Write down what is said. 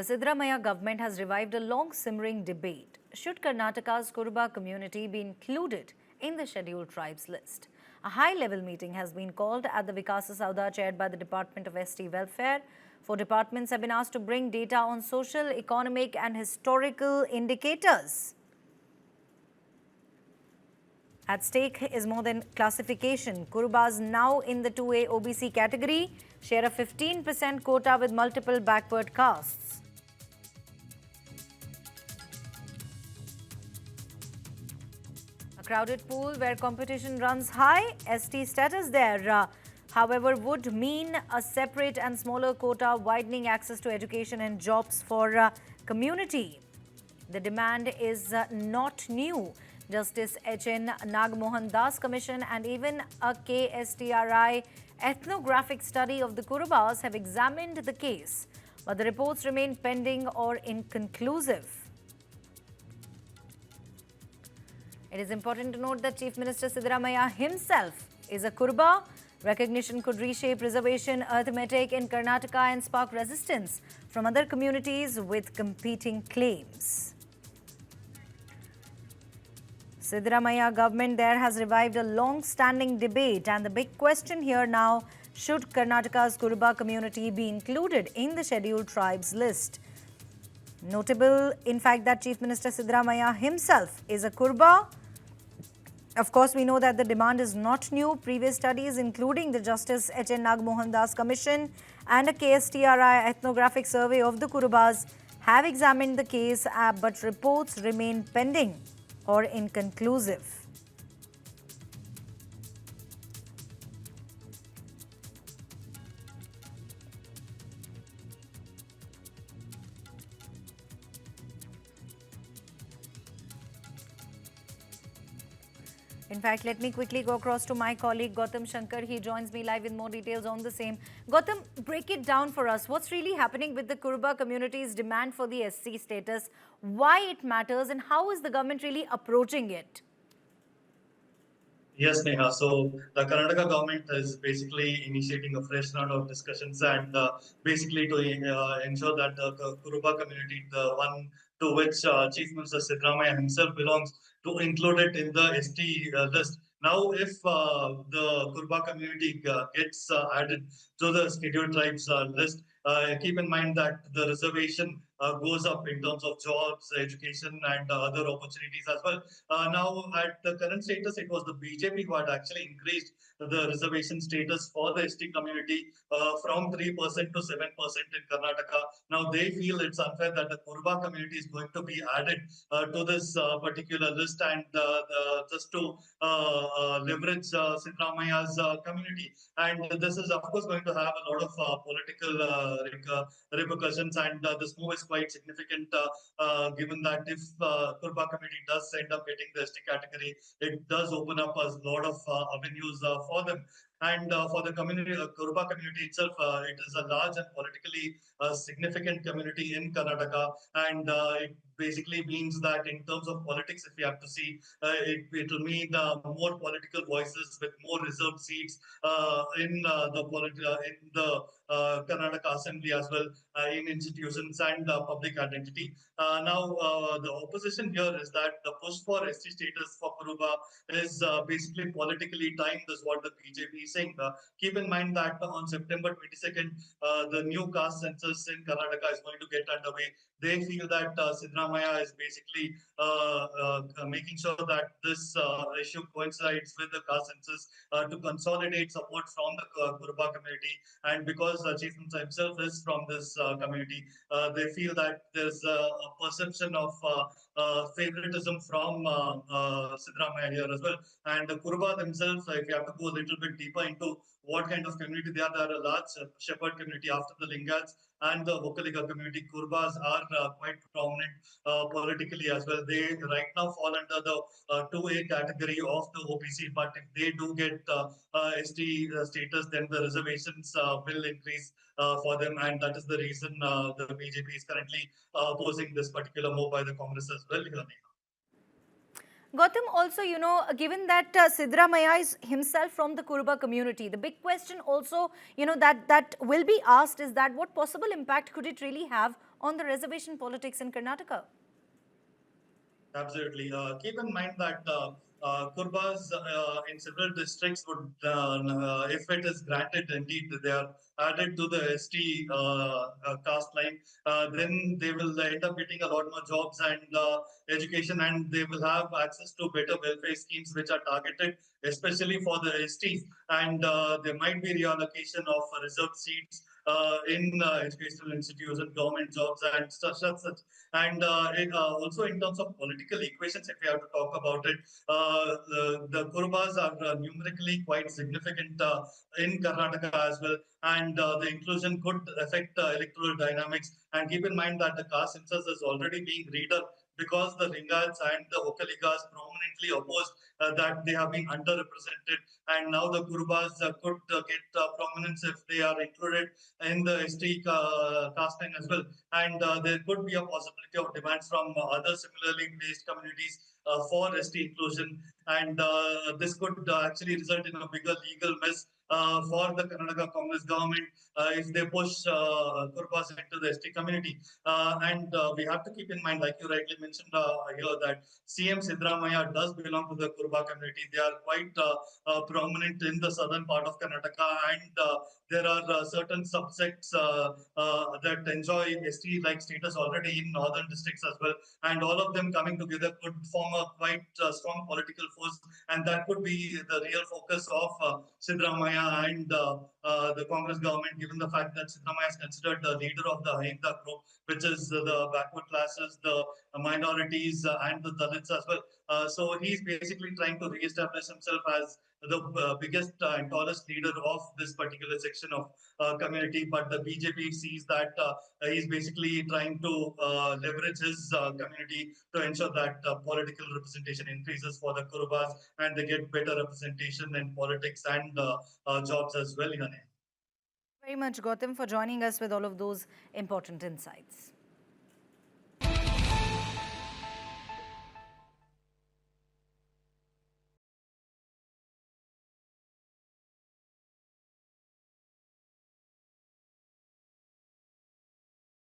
The Siddaramaiah government has revived a long simmering debate. Should Karnataka's Kuruba community be included in the scheduled tribes list? A high-level meeting has been called at the Vikas Soudha chaired by the Department of ST Welfare. 4 departments have been asked to bring data on social, economic and historical indicators. At stake is more than classification. Kurubas now in the 2A OBC category share a 15% quota with multiple backward castes. A crowded pool where competition runs high. ST status there, however, would mean a separate and smaller quota, widening access to education and jobs for community. The demand is not new. Justice HN Nagamohan Das Commission and even a KSTRI ethnographic study of the Kurubas have examined the case, but the reports remain pending or inconclusive. It is important to note that Chief Minister Siddaramaiah himself is a Kuruba. Recognition could reshape reservation arithmetic in Karnataka and spark resistance from other communities with competing claims. Siddaramaiah government there has revived a long-standing debate, and the big question here now, should Karnataka's Kuruba community be included in the scheduled tribes list? Notable, in fact, that Chief Minister Siddaramaiah himself is a Kuruba. Of course, we know that the demand is not new. Previous studies, including the Justice HN Nagamohan Das Commission and a KSTRI ethnographic survey of the Kurubas, have examined the case, but reports remain pending or inconclusive. In fact, let me quickly go across to my colleague Gautam Shankar. He joins me live with more details on the same. Gautam, break it down for us. What's really happening with the Kuruba community's demand for the SC status, why it matters, and how is the government really approaching it? Yes, Neha. So the Karnataka government is basically initiating a fresh round of discussions and basically to ensure that the Kuruba community, the one to which Chief Minister Siddaramaiah himself belongs, to include it in the ST list. Now, if the Kuruba community gets added to the scheduled tribes list, keep in mind that the reservation goes up in terms of jobs, education, and other opportunities as well. Now, at the current status, it was the BJP who had actually increased the reservation status for the ST community from 3% to 7% in Karnataka. Now, they feel it's unfair that the Kuruba community is going to be added to this particular list, and just to leverage Siddaramaiah's community. And this is, of course, going to have a lot of political repercussions, and this move is quite significant given that if Kuruba community does end up getting the ST category, it does open up a lot of avenues for them. And for the community, Kuruba community itself, it is a large and politically significant community in Karnataka, and it basically means that in terms of politics, if we have to see, it will mean more political voices with more reserved seats in the Karnataka Assembly as well, in institutions and public identity. Now, the opposition here is that the push for ST status for Kuruba is basically politically timed, is what the BJP is saying. Keep in mind that on September 22nd, the new caste census in Karnataka is going to get underway. They feel that Siddaramaiah is basically making sure that this issue coincides with the caste census to consolidate support from the Kuruba community. And because Chief Minister himself is from this community, they feel that there's a perception of favoritism from Siddaramaiah here as well. And Kuruba themselves, if you have to go a little bit deeper into what kind of community they are a large shepherd community after the Lingats and the Vokkaliga community. Kurubas are quite prominent politically as well. They right now fall under the 2A category of the OBC, but if they do get ST status, then the reservations will increase for them, and that is the reason the BJP is currently opposing this particular move by the Congress as well. Gautam, also, given that Siddaramaiah is himself from the Kuruba community, the big question also, that will be asked is that what possible impact could it really have on the reservation politics in Karnataka? Absolutely. Keep in mind that Kurubas in several districts would, if it is granted, indeed they are added to the ST caste line, then they will end up getting a lot more jobs and education, and they will have access to better welfare schemes which are targeted especially for the STs. And there might be reallocation of reserved seats in educational institutions, government jobs, and such. And also in terms of political equations, if we have to talk about it, the Kurubas are numerically quite significant in Karnataka as well, and the inclusion could affect electoral dynamics. And keep in mind that the caste census is already being redone because the Lingats and the Okaligas prominently opposed that they have been underrepresented, and now the Kurubas could get prominence if they are included in the ST caste line as well. And there could be a possibility of demands from other similarly placed communities for ST inclusion, and this could actually result in a bigger legal mess for the Karnataka Congress government if they push Kurubas into the ST community. And we have to keep in mind, like you rightly mentioned here, that CM Siddaramaiah does belong to the Kuruba community. They are quite prominent in the southern part of Karnataka, and there are certain subsects that enjoy ST-like status already in northern districts as well. And all of them coming together could form a quite strong political force, and that could be the real focus of Siddaramaiah and the Congress government, given the fact that Siddaramaiah is considered the leader of the Ahimsa group, which is the backward classes, the minorities, and the Dalits as well. So he's basically trying to re-establish himself as the biggest and tallest leader of this particular section of community. But the BJP sees that he's basically trying to leverage his community to ensure that political representation increases for the Kurubas, and they get better representation in politics and jobs as well. Very much, Gautam, for joining us with all of those important insights.